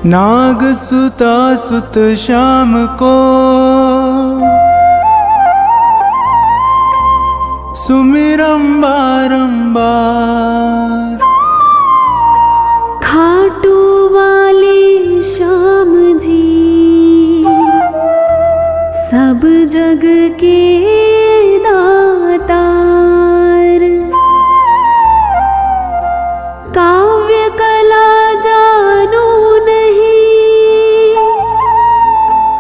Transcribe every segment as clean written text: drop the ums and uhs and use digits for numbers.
नाग सुता सुत श्याम को सुमिरम बारंबार। खाटू वाले श्याम जी सब जग के दातार। काव्य कला जानो नहीं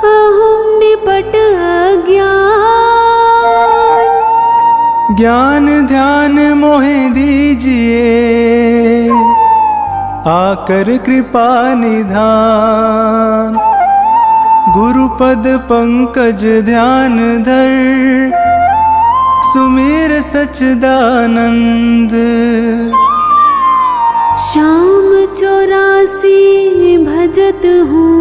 अहम निपट अज्ञान। ज्ञान ध्यान मोहे दीजिए आकर कृपा निधान। गुरुपद पंकज ध्यान धर सुमेर सच्चिदानंद। श्याम 84 भजत हूँ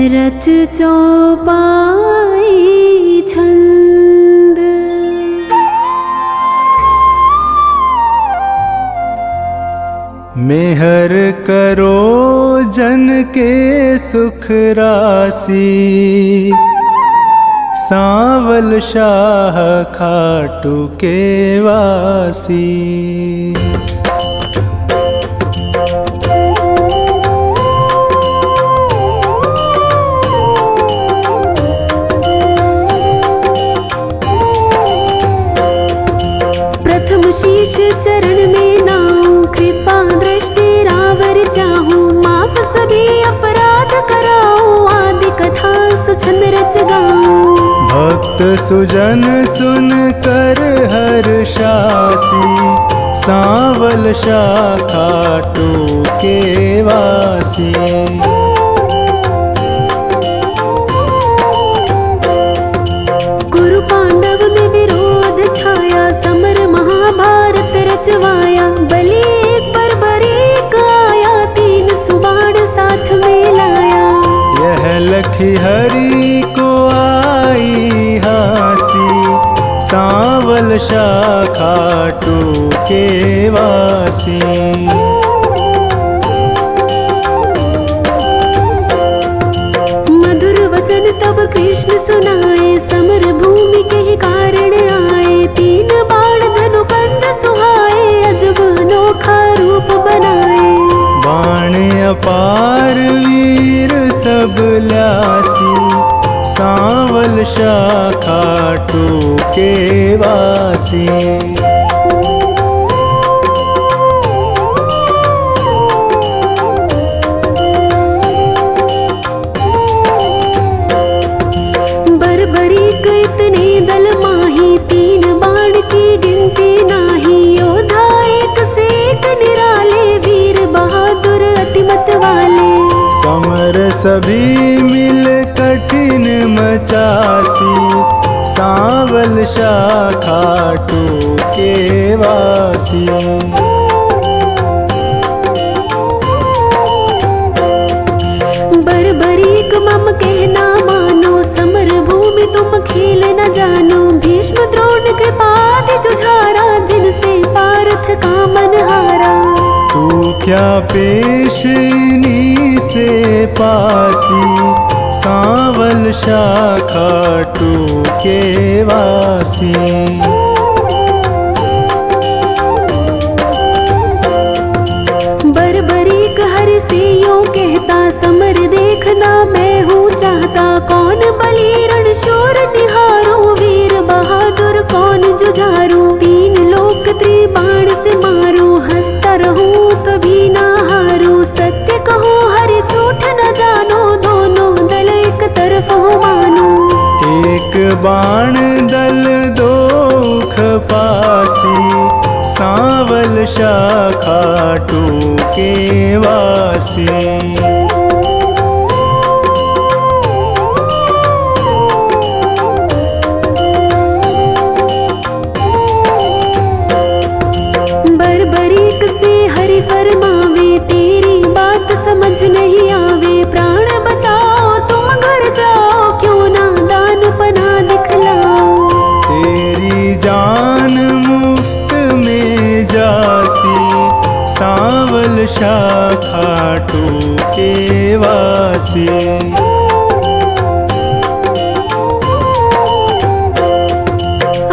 रच चौपाई छंद। मेहर करो जन के सुख राशि। सांवल शाह खाटू के वासी। प्रथम शीश चरण में नाऊं कृपा दृष्टि रावर चाहूं। माफ सभी अपराध कराऊं आदि कथा सुछंद रच गाऊं। भक्त सुजन सुन कर हर्षासी। सांवल शाह खाटू के वासी। कुरु पांडव में विरोध छाया समर महाभारत रचवाया। बलि एक पर बरीक आया तीन सुबाण साथ में लाया। यह लखी हरि को आई हासी। सांवल शाह खाटू के वासी। मधुर वचन तब कृष्ण सुनाए समर भूमि के ही कारण आए। तीन बाण धनु कंद सुहाए अजब अनोखा रूप बनाए। बाण अपार वीर सब ल्यासी। सांवल शाह खाटू के वासी। बरबरीक इतने दल माही तीन बाण की गिनती नाही। योद्धा एक से एक निराले वीर बहादुर अतिमत वाले। समर सभी मिल कठिन मचासी। सांवल शाह खाटू के वासी। बरबरीक मम कहना मानो समर भूमि तुम खेल न जानो। भीष्म द्रोण कृपादि जुझारा जिनसे पार्थ का मन हारा। तू क्या पेश इन्हीं से पासी। सांवल शाह खाटू के वासी। बरबरीक हर से यूं कहता समर देखना मैं हूँ चाहता। कौन बलि रण शूर निहारो वीर बहादुर कौन जुझारू। तीन लोक त्रिबाण से मारो हंसता रहूं कभी ना हारू। सत्य कहो हरि झूठ न जानो दोनों दल एक तरफ हो मानो। एक बाण दल दो खपासी। सांवल शाह खाटू के वासी। बरबरीक से हरि फरमावे तेरी बात समझ नहीं आवे। प्राण बचाओ तुम घर जाओ क्यों ना दान पना दिखलाओ। तेरी जान मुफ्त में जासी। सांवल सांवल शाखा टूके वासी।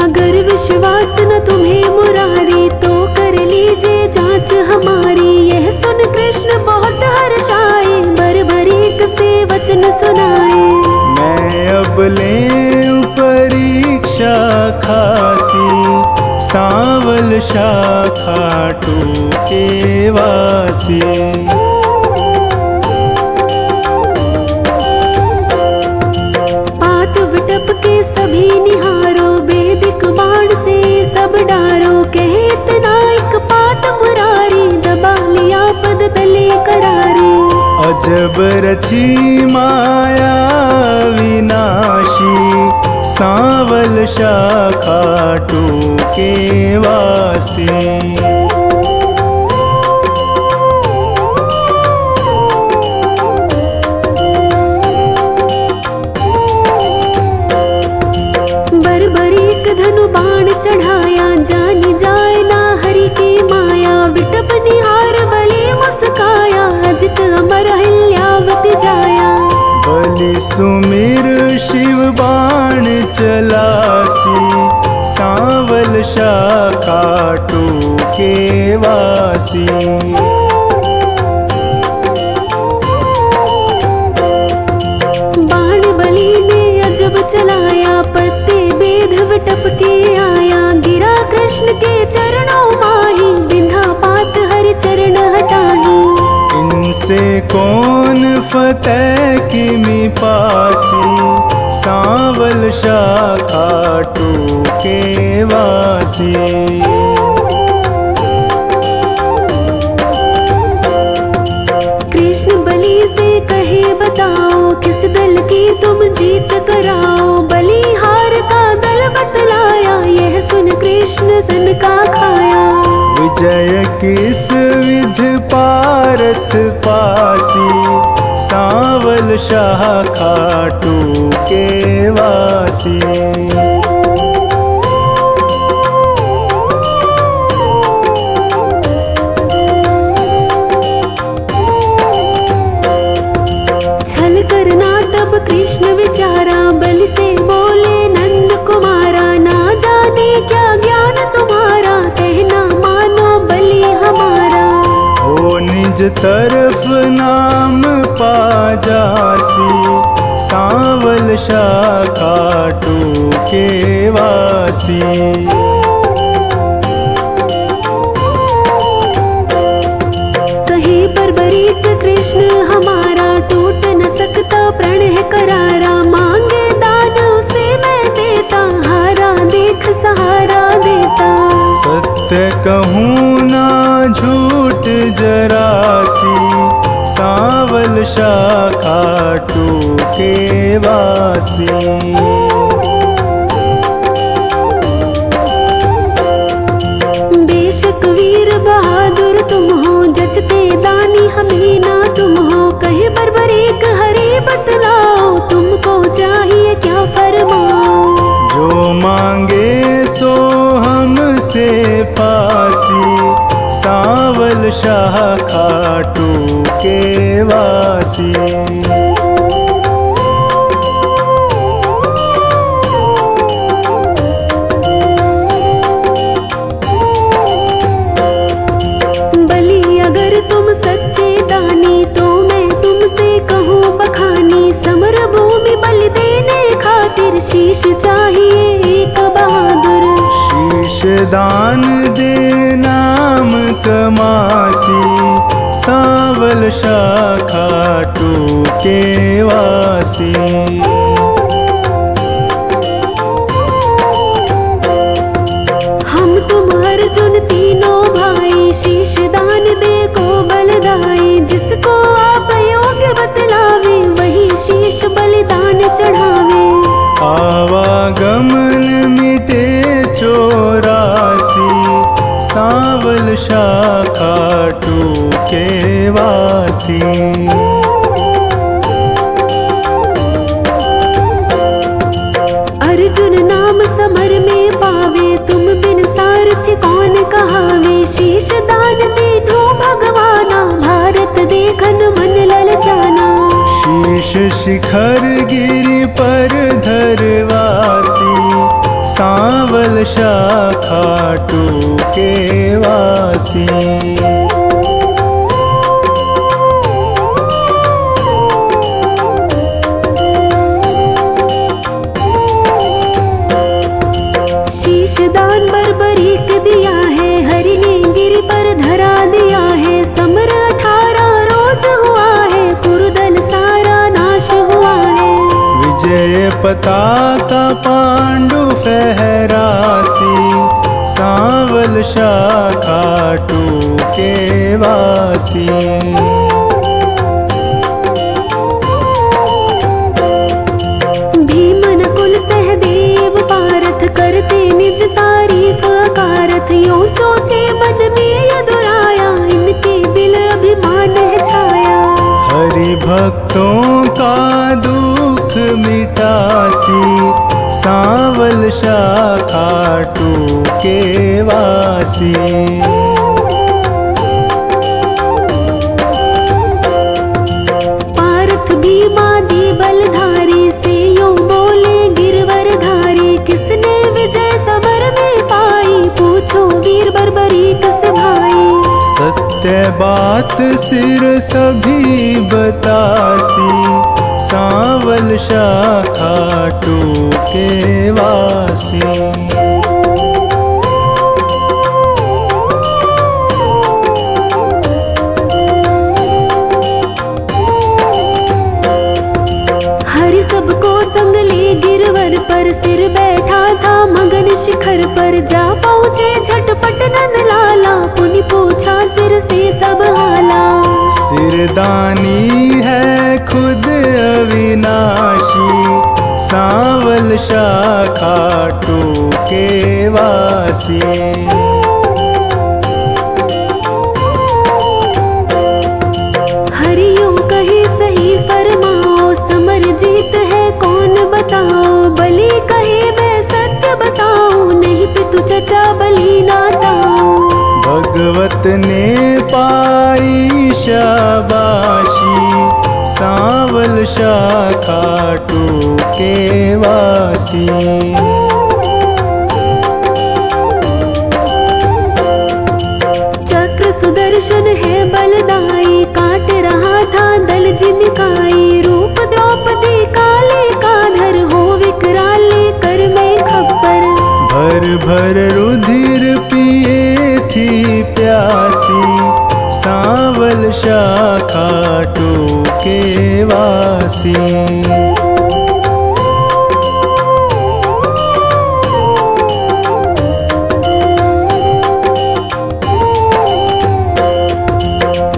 अगर विश्वास न तुम्हें मुरारी तो कर लीजिए जांच हमारी। यह सुन कृष्ण बहुत हर्षाए, बरबरीक से वचन सुनाए। मैं अब ले परीक्षा खासी, सांवल शाखा टूके वासी। पात विटप के सभी निहारो, वेदिक बाण से सब डारो। कहे इतना एक पात मुरारी, दबा लिया पद तले करारे। अजब रची माया विनाशी, सांवल शाखा टूके वासी। बरबरीक धनु बाण चढ़ाया, जानी जाए ना हरि की माया। विटप निहार बलि मुस्काया, अजित अमर हिल्यावति जाया। बलि सुमिर शिव बाण चलासी, सांवल शाखा टूके वासी। बाण बलि ने अजब चलाया, पत्ते बेध विटप के आया। गिरा कृष्ण के चरणों माही, बिंधा पात हरि चरण हटाही। इनसे कौन फतेह किमि पासी, सांवल शाखा टूके वासी। कृष्ण बलि से कहे बताओ, किस दल की तुम जीत कराओ। बलिहार का दल बतलाया, यह सुन कृष्ण सन का खाया। विजय किस विध पारथ पासी, सांवल शाखा टूके वासी। छल करना तब कृष्ण विचारा, बलि से बोले नंद कुमारा। ना जाने क्या ज्ञान तुम्हारा, कहना मानो बलि हमारा। हो निज तरफ नाम पा जासी, सांवल शाखा टूके वासी। कहे बरबरीक कृष्ण हमारा, टूट न सकता प्रण है करारा। मांगे दान उसे मैं देता, हारा देख सहारा देता। सत्य कहूँ ना झूठ जरासी, सांवल शाखा टूके वासी। बेशक वीर बहादुर तुम हो, जचते दानी हमें ना तुम हो। कहे बरबरीक हरि बतलाओ, तुमको चाहिए क्या फरमाओ। जो मांगे सो हमसे पासी, सांवल शाखा टूके वासी। बलि अगर तुम सच्चे दानी, तो मैं तुमसे कहूँ बखानी। समर भूमि बलि देने खातिर, शीश चाहिए एक बहादुर। शीश दान दे नाम कमासी, सांवल शाखा टूके वासी। हम तुम अर्जुन तीनों भाई, शीश दान दे को बलदाई। जिसको आप योग्य बतलावे, वही शीश बलिदान चढ़ावे। आवागमन मिटे चौरासी, सांवल शाखा टूके वासी। अर्जुन नाम समर में पावे, तुम बिन सारथी कौन कहावे। शीश दान तीनों भगवान, शिखर गिरि पर धरवासी, सांवल शाखा टूके वासी। शीशदान बर्बरीक दिया है, हरि ने गिरि पर धरा दिया है। समर 18 रोज हुआ है, कुरुदल सारा नाश हुआ है। विजय पताका पांडु फहरासी, सांवल शाखा टूके वासी। भीमन कुल सहदेव पारथ, करते निज तारीफ अकारथ। यूं सोचे मन में यदुराया, इनके दिल अभिमान है छाया। हरि भक्तों का दुख मिटासी, सांवल शाखा टूके वासी। पारथ भीमादि बलधारी, से यूं बोले गिरवरधारी। किसने विजय समर में पाई, पूछो वीर बर्बरीक से भाई। सत्य बात सिर सभी बतासी, सांवल शाखा टूके वासी। हरि सबको संग ले गिरवर पर, सिर बैठा था मगन शिखर पर। जा पहुँचे झटपट नंद लाला, पुनि पूछा सिर से सब हाला। सिरदानी है खुद अविनाशी, सांवल शाखा टूके वासी। हरि यूं कहे सही फरमाओ, समर जीत है कौन बताओ। बलि कहे मैं सत्य बताऊं, नहीं पितु चचा बलि नाताओ। भगवत ने पाई शाबाशी, सांवल शाखा टूके वासी। चक्र सुदर्शन है बलदाई, काट रहा था दल जिमिकाई। रूप द्रौपदी काले का धर, हो विकराल कर में खप्पर। भर भर रुधिर पिए थी प्यासी, सांवल शाखा टूके वासी।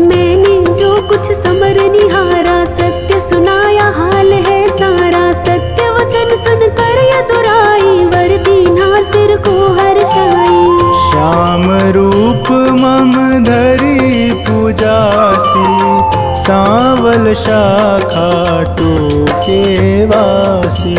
मैंने जो कुछ समर निहारा, सत्य सुनाया हाल है सारा। सत्य वचन सुन कर यदुराई, वर दीना सिर को हर्षाई। श्याम रूप मम धरी पूजासी, सांवल शाखा टूके वासी।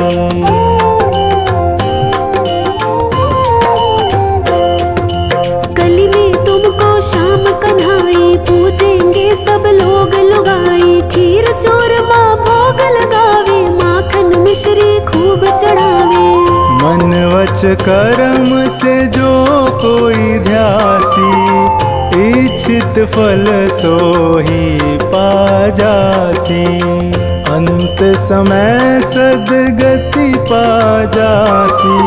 कली में तुमको श्याम कन्हाई, पूजेंगे सब लोग लुगाई। खीर चूरमा भोग लगावे, माखन मिश्री खूब चढ़ावे। मन वच कर्म से जो कोई ध्यासी, इच्छित फल सोही पा जासी। अंत समय सदगति पा जासी,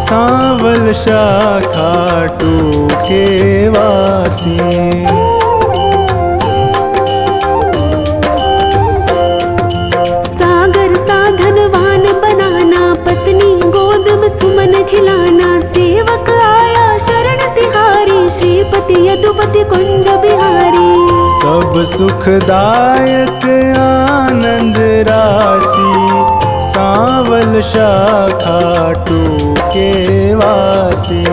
सांवल शाखा टूके वासी। सागर साधनवान बनाना, पत्नी गोद में सुमन खिलाना। सेवक आया शरण तिहारी, श्रीपति यदुपति कुंज बिहारी। सब सुखदायक आनंद राशि, सांवल शाखा टूके वासी।